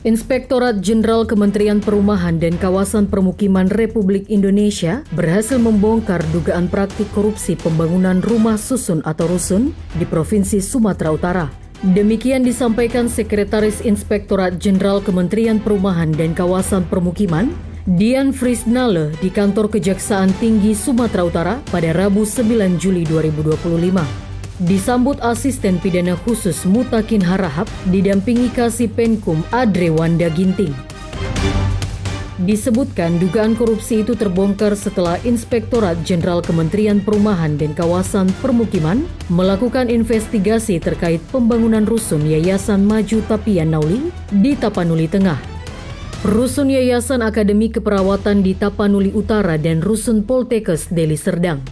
Inspektorat Jenderal Kementerian Perumahan dan Kawasan Permukiman Republik Indonesia berhasil membongkar dugaan praktik korupsi pembangunan rumah susun atau rusun di Provinsi Sumatera Utara. Demikian disampaikan Sekretaris Inspektorat Jenderal Kementerian Perumahan dan Kawasan Permukiman, Dian Frisnale di Kantor Kejaksaan Tinggi Sumatera Utara pada Rabu 9 Juli 2025. Disambut Asisten Pidana Khusus Mutakin Harahap didampingi Kasih Penkum Adre Wanda Ginting. Disebutkan dugaan korupsi itu terbongkar setelah Inspektorat Jenderal Kementerian Perumahan dan Kawasan Permukiman melakukan investigasi terkait pembangunan rusun Yayasan Maju Tapian Nauli di Tapanuli Tengah. Rusun Yayasan Akademi Keperawatan di Tapanuli Utara dan Rusun Poltekkes Deli Serdang.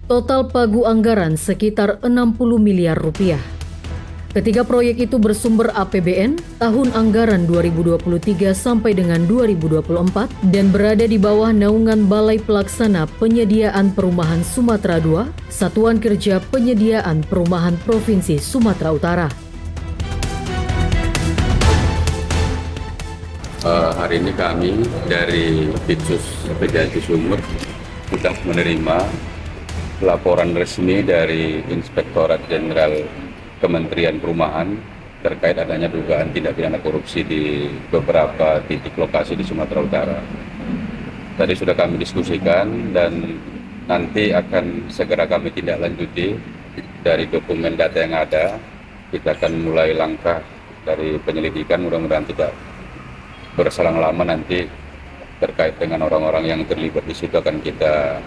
Total pagu anggaran sekitar 60 miliar rupiah. Ketiga proyek itu bersumber APBN tahun anggaran 2023 sampai dengan 2024 dan berada di bawah naungan Balai Pelaksana Penyediaan Perumahan Sumatera II, Satuan Kerja Penyediaan Perumahan Provinsi Sumatera Utara. Hari ini kami dari Ditsus Kejati Sumut sudah menerima laporan resmi dari Inspektorat Jenderal Kementerian Perumahan terkait adanya dugaan tindak pidana korupsi di beberapa titik lokasi di Sumatera Utara. Tadi sudah kami diskusikan dan nanti akan segera kami tindak lanjuti dari dokumen data yang ada. Kita akan mulai langkah dari penyelidikan, mudah-mudahan tidak berselang lama nanti terkait dengan orang-orang yang terlibat di situ akan kita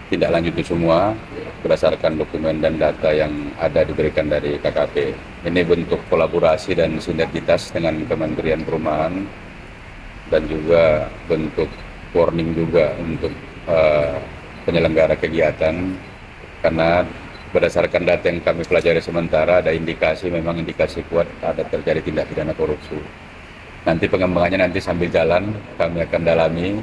tindak lanjut itu semua berdasarkan dokumen dan data yang ada diberikan dari KKP. Ini bentuk kolaborasi dan sinergitas dengan Kementerian Perumahan dan juga bentuk warning juga untuk penyelenggara kegiatan, karena berdasarkan data yang kami pelajari sementara ada indikasi, memang indikasi kuat ada terjadi tindak pidana korupsi. Nanti pengembangannya nanti sambil jalan kami akan dalami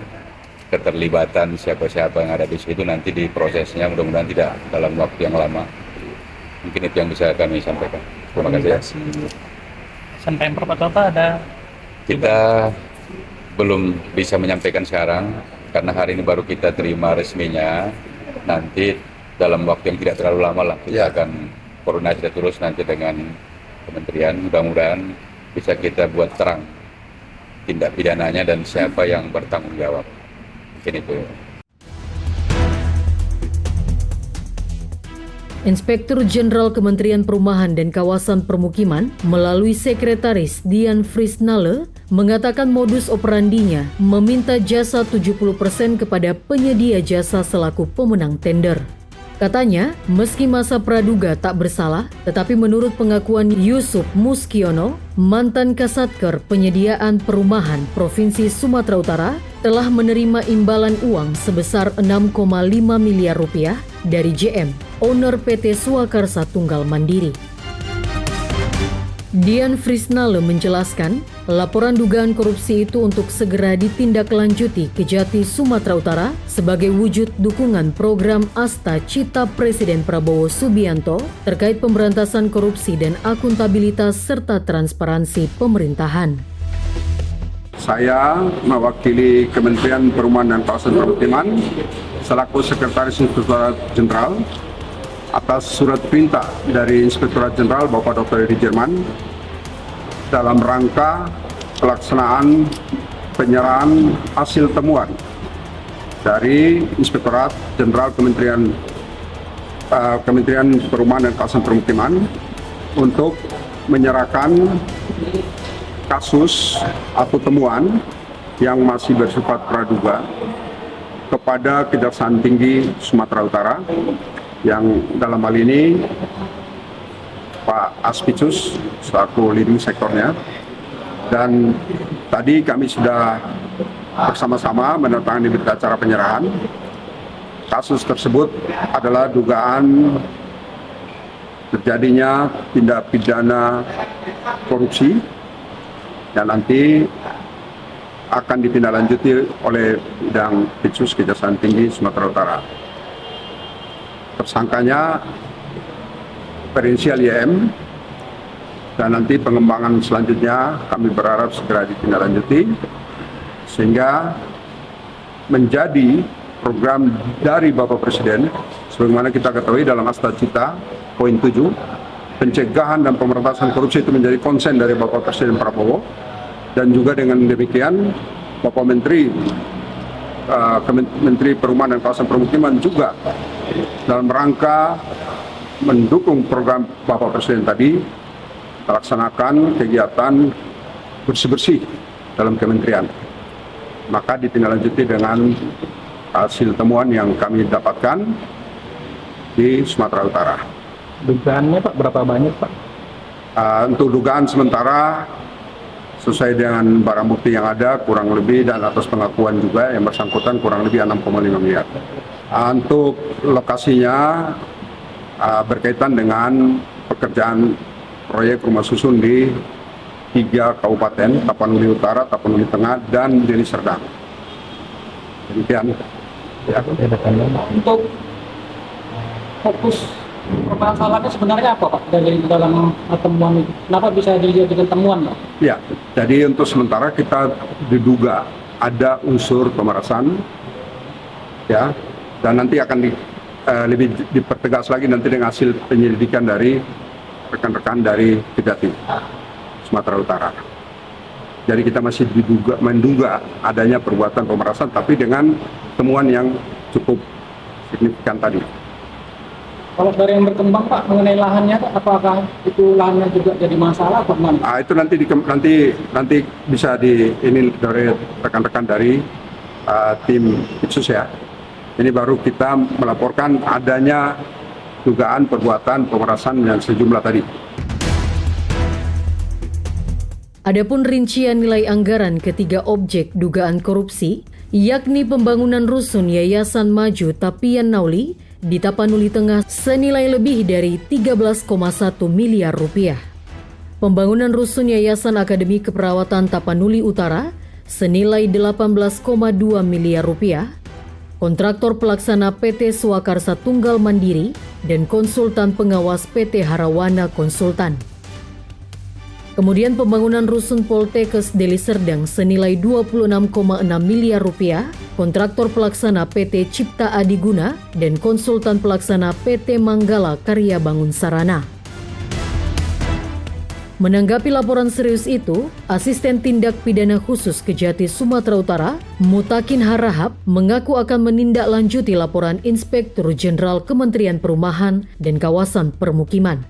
keterlibatan siapa-siapa yang ada di situ, nanti di prosesnya mudah-mudahan tidak dalam waktu yang lama. Mungkin itu yang bisa kami sampaikan. Terima kasih. Sampai apa ada? Kita belum bisa menyampaikan sekarang karena hari ini baru kita terima resminya. Nanti dalam waktu yang tidak terlalu lama lah kita akan koordinasi terus nanti dengan kementerian. Mudah-mudahan bisa kita buat terang tindak pidananya dan siapa yang bertanggung jawab. Itu. Inspektur Jenderal Kementerian Perumahan dan Kawasan Permukiman melalui Sekretaris Dian Frisnale mengatakan modus operandinya meminta jasa 70% kepada penyedia jasa selaku pemenang tender. Katanya, meski masa praduga tak bersalah, tetapi menurut pengakuan Yusuf Muskiono, mantan Kasatker Penyediaan Perumahan Provinsi Sumatera Utara, telah menerima imbalan uang sebesar 6,5 miliar rupiah dari JM, owner PT Swakarsa Tunggal Mandiri. Dian Frisnale menjelaskan, laporan dugaan korupsi itu untuk segera ditindaklanjuti Kejati Sumatera Utara sebagai wujud dukungan program Asta Cita Presiden Prabowo Subianto terkait pemberantasan korupsi dan akuntabilitas serta transparansi pemerintahan. Saya mewakili Kementerian Perumahan dan Kawasan Permukiman selaku Sekretaris Inspektorat Jenderal atas surat perintah dari Inspektorat Jenderal Bapak Dr. Edi Jerman dalam rangka pelaksanaan penyerahan hasil temuan dari Inspektorat Jenderal Kementerian Perumahan dan Kawasan Permukiman untuk menyerahkan kasus atau temuan yang masih bersifat praduga kepada Kejaksaan Tinggi Sumatera Utara, yang dalam hal ini Pak Aspicus selaku leading sektornya. Dan tadi kami sudah bersama-sama menandatangani berita acara penyerahan. Kasus tersebut adalah dugaan terjadinya tindak pidana korupsi dan nanti akan ditindaklanjuti oleh bidang Ditsus Kejaksaan Tinggi Sumatera Utara. Tersangkanya berinisial YM dan nanti pengembangan selanjutnya kami berharap segera ditindaklanjuti sehingga menjadi program dari Bapak Presiden sebagaimana kita ketahui dalam Asta Cita poin 7, pencegahan dan pemberantasan korupsi itu menjadi konsen dari Bapak Presiden Prabowo, dan juga dengan demikian Bapak Menteri Perumahan dan Kawasan Permukiman juga dalam rangka mendukung program Bapak Presiden tadi melaksanakan kegiatan bersih-bersih dalam kementerian. Maka ditindaklanjuti dengan hasil temuan yang kami dapatkan di Sumatera Utara. Dugaannya Pak, berapa banyak Pak? Untuk dugaan sementara sesuai dengan barang bukti yang ada kurang lebih dan atas pengakuan juga yang bersangkutan kurang lebih 6,5 miliar. Untuk lokasinya berkaitan dengan pekerjaan proyek rumah susun di 3 kabupaten, Tapanuli Utara, Tapanuli Tengah, dan Deli Serdang. Demikian. Ya. Untuk fokus permasalahannya sebenarnya apa Pak dari dalam temuan itu? Kenapa bisa dijadikan temuan Pak? Ya, jadi untuk sementara kita diduga ada unsur pemerasan, ya, dan nanti akan lebih dipertegas lagi nanti dengan hasil penyelidikan dari rekan-rekan dari Kejati Sumatera Utara. Jadi kita masih menduga adanya perbuatan pemerasan, tapi dengan temuan yang cukup signifikan tadi. Kalau dari yang berkembang Pak mengenai lahannya, apakah itu lahannya juga jadi masalah atau gimana? Itu nanti bisa ini dari rekan-rekan dari tim Itsus ya. Ini baru kita melaporkan adanya dugaan perbuatan pemerasan yang sejumlah tadi. Adapun rincian nilai anggaran ketiga objek dugaan korupsi, yakni pembangunan rusun Yayasan Maju Tapian Nauli di Tapanuli Tengah senilai lebih dari 13,1 miliar rupiah. Pembangunan rusun Yayasan Akademi Keperawatan Tapanuli Utara senilai 18,2 miliar rupiah. Kontraktor pelaksana PT Swakarsa Tunggal Mandiri dan konsultan pengawas PT Harawana Konsultan. Kemudian pembangunan rusun Poltekkes Deli Serdang senilai 26,6 miliar rupiah, kontraktor pelaksana PT Cipta Adiguna dan konsultan pelaksana PT Manggala Karya Bangun Sarana. Menanggapi laporan serius itu, Asisten Tindak Pidana Khusus Kejati Sumatera Utara, Mutakin Harahap, mengaku akan menindaklanjuti laporan Inspektur Jenderal Kementerian Perumahan dan Kawasan Permukiman.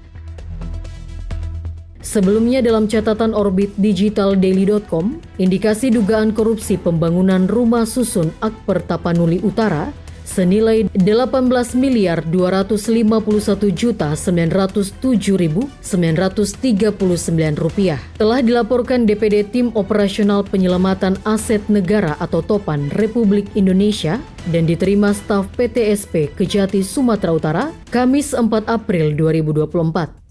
Sebelumnya dalam catatan Orbit Digital Daily.com, indikasi dugaan korupsi pembangunan rumah susun Akper Tapanuli Utara senilai 18.251.907.939 rupiah telah dilaporkan DPD Tim Operasional Penyelamatan Aset Negara atau TOPAN Republik Indonesia dan diterima staf PTSP Kejati Sumatera Utara Kamis 4 April 2024.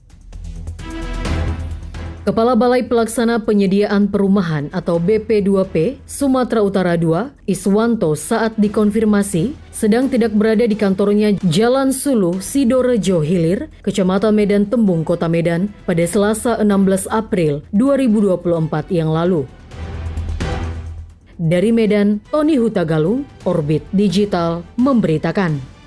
Kepala Balai Pelaksana Penyediaan Perumahan atau BP2P Sumatera Utara II, Iswanto saat dikonfirmasi sedang tidak berada di kantornya Jalan Sulu, Sidorejo Hilir, Kecamatan Medan Tembung, Kota Medan pada Selasa 16 April 2024 yang lalu. Dari Medan, Tony Hutagalung, Orbit Digital memberitakan.